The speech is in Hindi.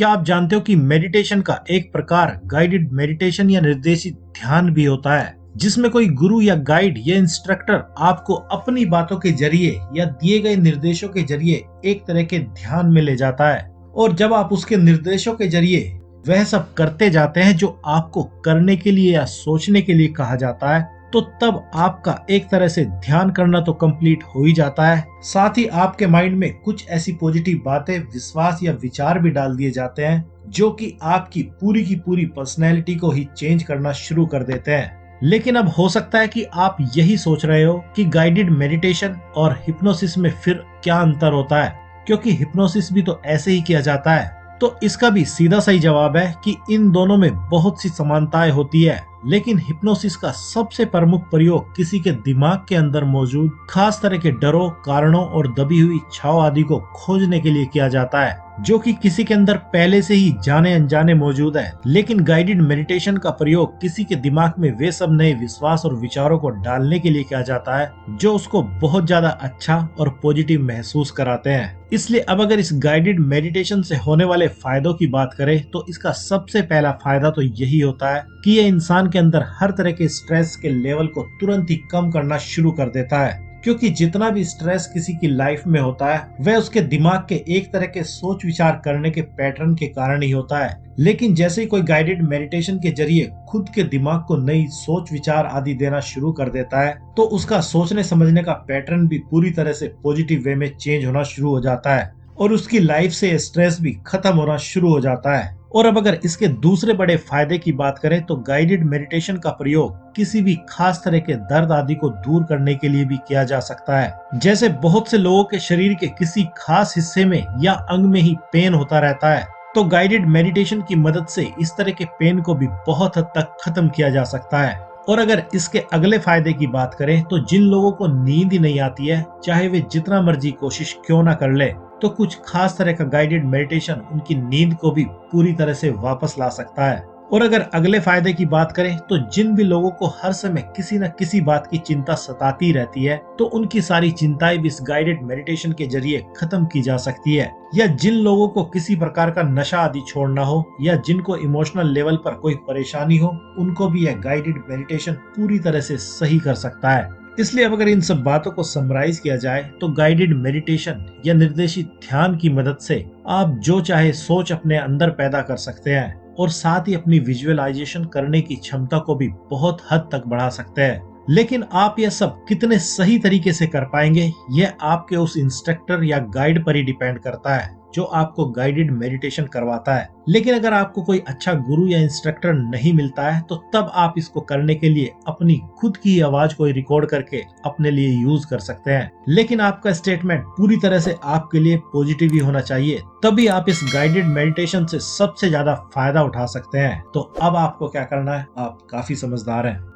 क्या आप जानते हो कि मेडिटेशन का एक प्रकार गाइडेड मेडिटेशन या निर्देशित ध्यान भी होता है, जिसमें कोई गुरु या गाइड या इंस्ट्रक्टर आपको अपनी बातों के जरिए या दिए गए निर्देशों के जरिए एक तरह के ध्यान में ले जाता है। और जब आप उसके निर्देशों के जरिए वह सब करते जाते हैं जो आपको करने के लिए या सोचने के लिए कहा जाता है, तो तब आपका एक तरह से ध्यान करना तो कंप्लीट हो ही जाता है। साथ ही आपके माइंड में कुछ ऐसी पॉजिटिव बातें, विश्वास या विचार भी डाल दिए जाते हैं जो कि आपकी पूरी की पूरी पर्सनैलिटी को ही चेंज करना शुरू कर देते हैं। लेकिन अब हो सकता है कि आप यही सोच रहे हो कि गाइडेड मेडिटेशन और हिप्नोसिस में फिर क्या अंतर होता है, क्योंकि हिप्नोसिस भी तो ऐसे ही किया जाता है। तो इसका भी सीधा सही जवाब है कि इन दोनों में बहुत सी समानताएं होती है, लेकिन हिप्नोसिस का सबसे प्रमुख प्रयोग किसी के दिमाग के अंदर मौजूद खास तरह के डरों, कारणों और दबी हुई इच्छाओं आदि को खोजने के लिए किया जाता है, जो कि किसी के अंदर पहले से ही जाने अनजाने मौजूद है। लेकिन गाइडेड मेडिटेशन का प्रयोग किसी के दिमाग में वे सब नए विश्वास और विचारों को डालने के लिए किया जाता है जो उसको बहुत ज्यादा अच्छा और पॉजिटिव महसूस कराते हैं। इसलिए अब अगर इस गाइडेड मेडिटेशन से होने वाले फायदों की बात करें तो इसका सबसे पहला फायदा तो यही होता है कि यह इंसान के अंदर हर तरह के स्ट्रेस के लेवल को तुरंत ही कम करना शुरू कर देता है, क्योंकि जितना भी स्ट्रेस किसी की लाइफ में होता है वह उसके दिमाग के एक तरह के सोच विचार करने के पैटर्न के कारण ही होता है। लेकिन जैसे ही कोई गाइडेड मेडिटेशन के जरिए खुद के दिमाग को नई सोच विचार आदि देना शुरू कर देता है, तो उसका सोचने समझने का पैटर्न भी पूरी तरह से पॉजिटिव वे में चेंज होना शुरू हो जाता है और उसकी लाइफ से स्ट्रेस भी खत्म होना शुरू हो जाता है। और अब अगर इसके दूसरे बड़े फायदे की बात करें तो गाइडेड मेडिटेशन का प्रयोग किसी भी खास तरह के दर्द आदि को दूर करने के लिए भी किया जा सकता है। जैसे बहुत से लोगों के शरीर के किसी खास हिस्से में या अंग में ही पेन होता रहता है, तो गाइडेड मेडिटेशन की मदद से इस तरह के पेन को भी बहुत हद तक खत्म किया जा सकता है। और अगर इसके अगले फायदे की बात करें तो जिन लोगों को नींद ही नहीं आती है, चाहे वे जितना मर्जी कोशिश क्यों ना कर ले, तो कुछ खास तरह का गाइडेड मेडिटेशन उनकी नींद को भी पूरी तरह से वापस ला सकता है। और अगर अगले फायदे की बात करें तो जिन भी लोगों को हर समय किसी न किसी बात की चिंता सताती रहती है, तो उनकी सारी चिंताएं भी इस गाइडेड मेडिटेशन के जरिए खत्म की जा सकती है। या जिन लोगों को किसी प्रकार का नशा आदि छोड़ना हो या जिनको इमोशनल लेवल पर कोई परेशानी हो, उनको भी यह गाइडेड मेडिटेशन पूरी तरह से सही कर सकता है। इसलिए अब अगर इन सब बातों को समराइज किया जाए तो गाइडेड मेडिटेशन या निर्देशित ध्यान की मदद से आप जो चाहे सोच अपने अंदर पैदा कर सकते हैं और साथ ही अपनी विजुअलाइजेशन करने की क्षमता को भी बहुत हद तक बढ़ा सकते हैं। लेकिन आप यह सब कितने सही तरीके से कर पाएंगे, यह आपके उस इंस्ट्रक्टर या गाइड पर ही डिपेंड करता है जो आपको गाइडेड मेडिटेशन करवाता है। लेकिन अगर आपको कोई अच्छा गुरु या इंस्ट्रक्टर नहीं मिलता है तो तब आप इसको करने के लिए अपनी खुद की आवाज को रिकॉर्ड करके अपने लिए यूज कर सकते हैं। लेकिन आपका स्टेटमेंट पूरी तरह से आपके लिए पॉजिटिव ही होना चाहिए, तभी आप इस गाइडेड मेडिटेशन से सबसे ज्यादा फायदा उठा सकते हैं। तो अब आपको क्या करना है, आप काफी समझदार हैं।